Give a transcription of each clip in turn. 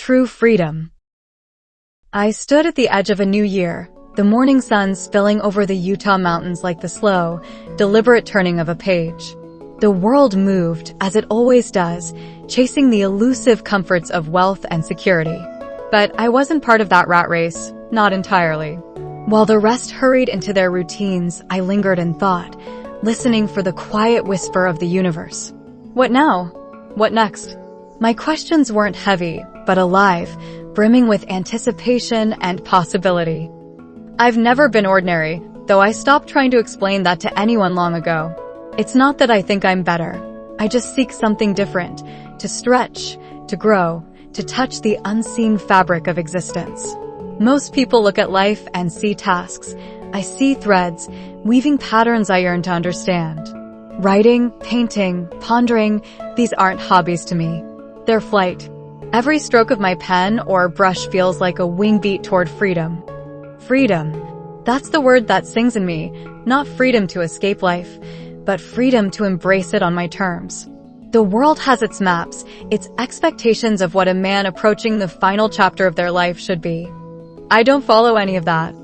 true freedom. I stood at the edge of a new year, the morning sun spilling over the Utah mountains like the slow, deliberate turning of a page. The world moved, as it always does, chasing the elusive comforts of wealth and security. But I wasn't part of that rat race, not entirely. While the rest hurried into their routines, I lingered and thought, listening for the quiet whisper of the universe. What now? What next? My questions weren't heavy, but alive, brimming with anticipation and possibility. I've never been ordinary, though I stopped trying to explain that to anyone long ago. It's not that I think I'm better. I just seek something different, to stretch, to grow, to touch the unseen fabric of existence. Most people look at life and see tasks. I see threads, weaving patterns I yearn to understand. Writing, painting, pondering, these aren't hobbies to me. They're flight. Every stroke of my pen or brush feels like a wing beat toward freedom. Freedom. That's the word that sings in me, not freedom to escape life, but freedom to embrace it on my terms. The world has its maps, its expectations of what a man approaching the final chapter of their life should be. I don't follow any of that.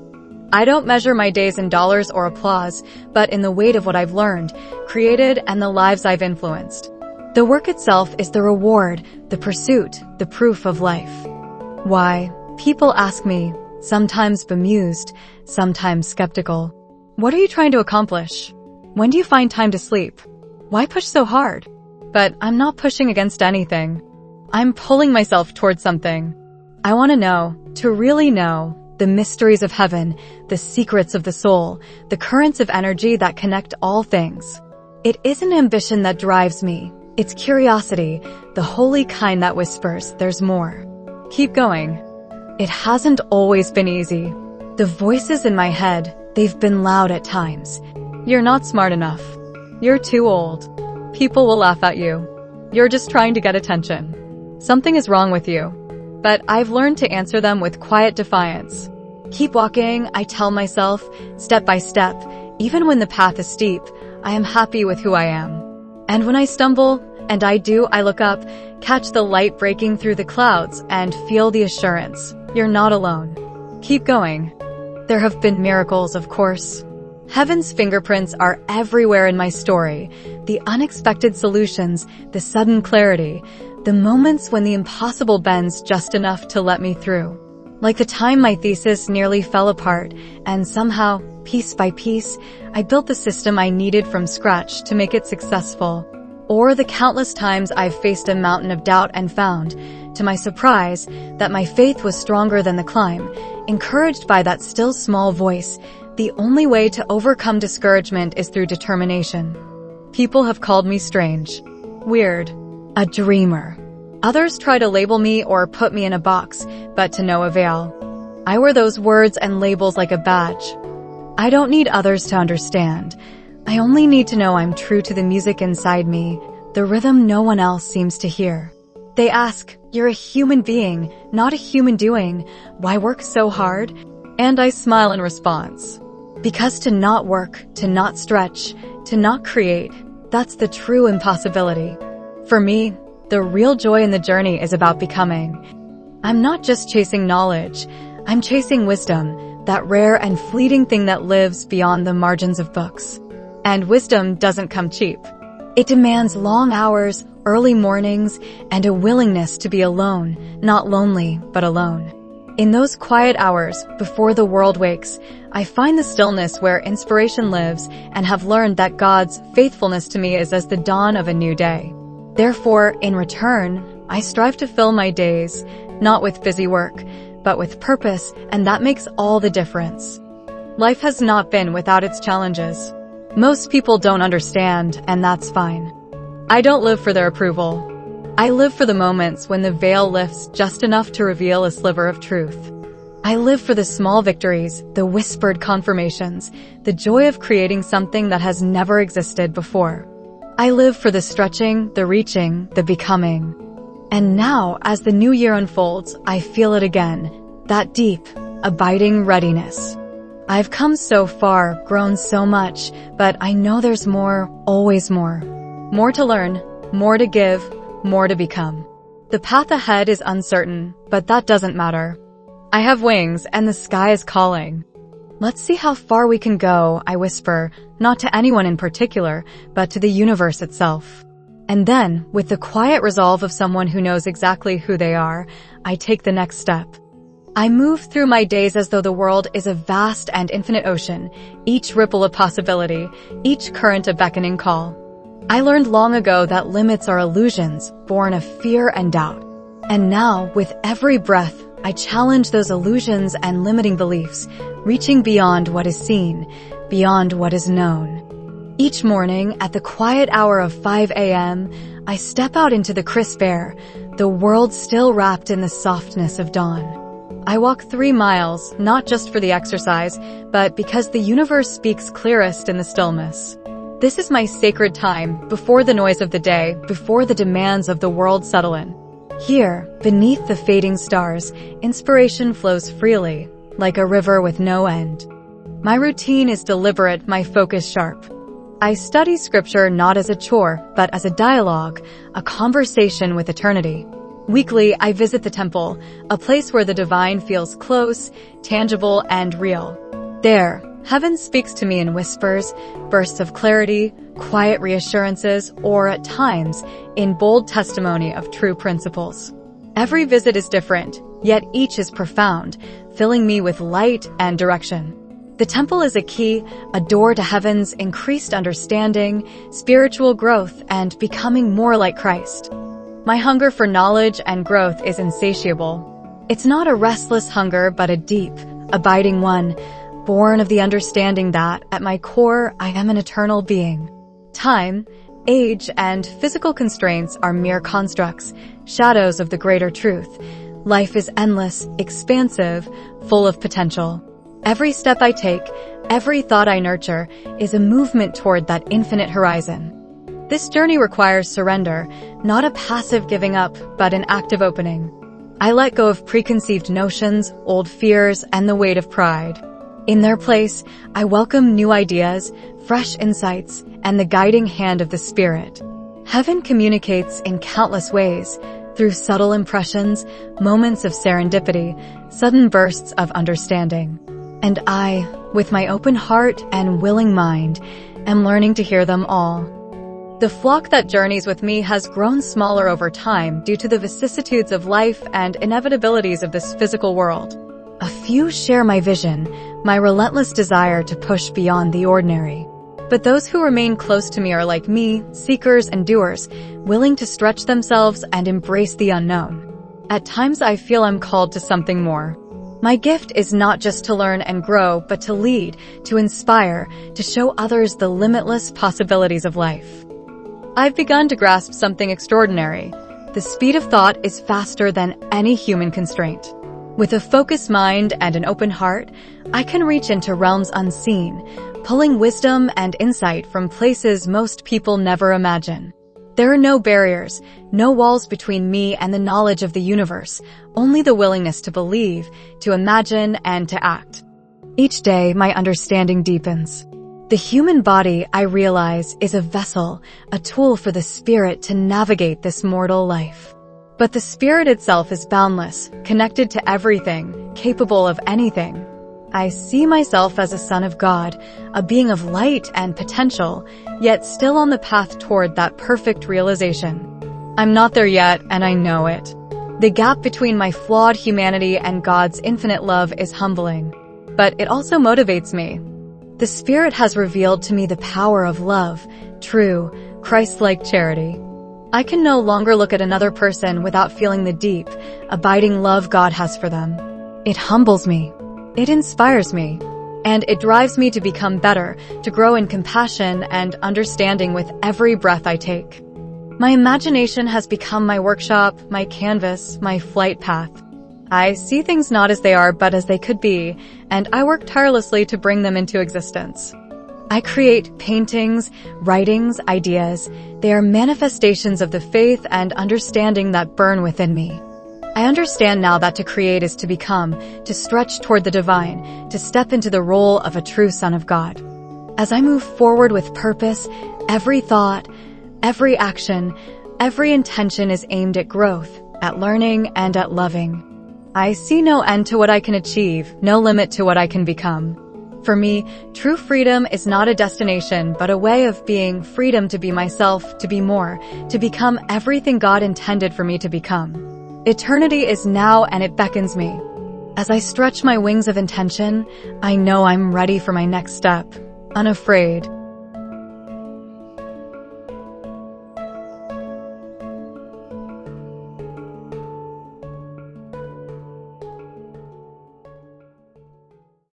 I don't measure my days in dollars or applause, but in the weight of what I've learned, created, and the lives I've influenced. The work itself is the reward, the pursuit, the proof of life. Why? People ask me, sometimes bemused, sometimes skeptical. What are you trying to accomplish? When do you find time to sleep? Why push so hard? But I'm not pushing against anything. I'm pulling myself towards something. I want to know, to really know, the mysteries of heaven, the secrets of the soul, the currents of energy that connect all things. It isn't ambition that drives me. It's curiosity, the holy kind that whispers, there's more. Keep going. It hasn't always been easy. The voices in my head, they've been loud at times. You're not smart enough. You're too old. People will laugh at you. You're just trying to get attention. Something is wrong with you. But I've learned to answer them with quiet defiance. Keep walking, I tell myself, step by step. Even when the path is steep, I am happy with who I am. And when I stumble, and I do, I look up, catch the light breaking through the clouds, and feel the assurance. You're not alone. Keep going. There have been miracles, of course. Heaven's fingerprints are everywhere in my story. The unexpected solutions, the sudden clarity, the moments when the impossible bends just enough to let me through. Like the time my thesis nearly fell apart, and somehow, piece by piece, I built the system I needed from scratch to make it successful. Or the countless times I've faced a mountain of doubt and found, to my surprise, that my faith was stronger than the climb, encouraged by that still small voice. The only way to overcome discouragement is through determination. People have called me strange, weird, a dreamer. Others try to label me or put me in a box, but to no avail. I wear those words and labels like a badge. I don't need others to understand. I only need to know I'm true to the music inside me, the rhythm no one else seems to hear. They ask, you're a human being, not a human doing. Why work so hard? And I smile in response. Because to not work, to not stretch, to not create, that's the true impossibility. For me, the real joy in the journey is about becoming. I'm not just chasing knowledge, I'm chasing wisdom, that rare and fleeting thing that lives beyond the margins of books. And wisdom doesn't come cheap. It demands long hours, early mornings, and a willingness to be alone, not lonely, but alone. In those quiet hours, before the world wakes, I find the stillness where inspiration lives and have learned that God's faithfulness to me is as the dawn of a new day. Therefore, in return, I strive to fill my days, not with busy work, but with purpose, and that makes all the difference. Life has not been without its challenges. Most people don't understand, and that's fine. I don't live for their approval. I live for the moments when the veil lifts just enough to reveal a sliver of truth. I live for the small victories, the whispered confirmations, the joy of creating something that has never existed before. I live for the stretching, the reaching, the becoming. And now, as the new year unfolds, I feel it again, that deep, abiding readiness. I've come so far, grown so much, but I know there's more, always more. More to learn, more to give, more to become. The path ahead is uncertain, but that doesn't matter. I have wings and the sky is calling. Let's see how far we can go, I whisper, not to anyone in particular, but to the universe itself. And then, with the quiet resolve of someone who knows exactly who they are, I take the next step. I move through my days as though the world is a vast and infinite ocean, each ripple a possibility, each current a beckoning call. I learned long ago that limits are illusions, born of fear and doubt. And now, with every breath, I challenge those illusions and limiting beliefs, reaching beyond what is seen, beyond what is known. Each morning, at the quiet hour of 5 a.m., I step out into the crisp air, the world still wrapped in the softness of dawn. I walk 3 miles, not just for the exercise, but because the universe speaks clearest in the stillness. This is my sacred time, before the noise of the day, before the demands of the world settle in. Here, beneath the fading stars, inspiration flows freely, like a river with no end. My routine is deliberate, my focus sharp. I study scripture not as a chore, but as a dialogue, a conversation with eternity. Weekly, I visit the temple, a place where the divine feels close, tangible, and real. There, heaven speaks to me in whispers, bursts of clarity, quiet reassurances, or at times, in bold testimony of true principles. Every visit is different, yet each is profound, filling me with light and direction. The temple is a key, a door to heaven's increased understanding, spiritual growth, and becoming more like Christ. My hunger for knowledge and growth is insatiable. It's not a restless hunger, but a deep, abiding one, born of the understanding that, at my core, I am an eternal being. Time, age, and physical constraints are mere constructs, shadows of the greater truth. Life is endless, expansive, full of potential. Every step I take, every thought I nurture, is a movement toward that infinite horizon. This journey requires surrender, not a passive giving up, but an active opening. I let go of preconceived notions, old fears, and the weight of pride. In their place, I welcome new ideas, fresh insights, and the guiding hand of the Spirit. Heaven communicates in countless ways, through subtle impressions, moments of serendipity, sudden bursts of understanding. And I, with my open heart and willing mind, am learning to hear them all. The flock that journeys with me has grown smaller over time due to the vicissitudes of life and inevitabilities of this physical world. A few share my vision, my relentless desire to push beyond the ordinary. But those who remain close to me are like me, seekers and doers, willing to stretch themselves and embrace the unknown. At times I feel I'm called to something more. My gift is not just to learn and grow, but to lead, to inspire, to show others the limitless possibilities of life. I've begun to grasp something extraordinary. The speed of thought is faster than any human constraint. With a focused mind and an open heart, I can reach into realms unseen, pulling wisdom and insight from places most people never imagine. There are no barriers, no walls between me and the knowledge of the universe, only the willingness to believe, to imagine, and to act. Each day, my understanding deepens. The human body, I realize, is a vessel, a tool for the spirit to navigate this mortal life. But the spirit itself is boundless, connected to everything, capable of anything. I see myself as a son of God, a being of light and potential, yet still on the path toward that perfect realization. I'm not there yet, and I know it. The gap between my flawed humanity and God's infinite love is humbling, but it also motivates me. The Spirit has revealed to me the power of love, true, Christ-like charity. I can no longer look at another person without feeling the deep, abiding love God has for them. It humbles me. It inspires me, and it drives me to become better, to grow in compassion and understanding with every breath I take. My imagination has become my workshop, my canvas, my flight path. I see things not as they are, but as they could be, and I work tirelessly to bring them into existence. I create paintings, writings, ideas. They are manifestations of the faith and understanding that burn within me. I understand now that to create is to become, to stretch toward the divine, to step into the role of a true son of God. As I move forward with purpose, every thought, every action, every intention is aimed at growth, at learning, and at loving. I see no end to what I can achieve, no limit to what I can become. For me, true freedom is not a destination, but a way of being, freedom to be myself, to be more, to become everything God intended for me to become. Eternity is now and it beckons me. As I stretch my wings of intention, I know I'm ready for my next step, unafraid,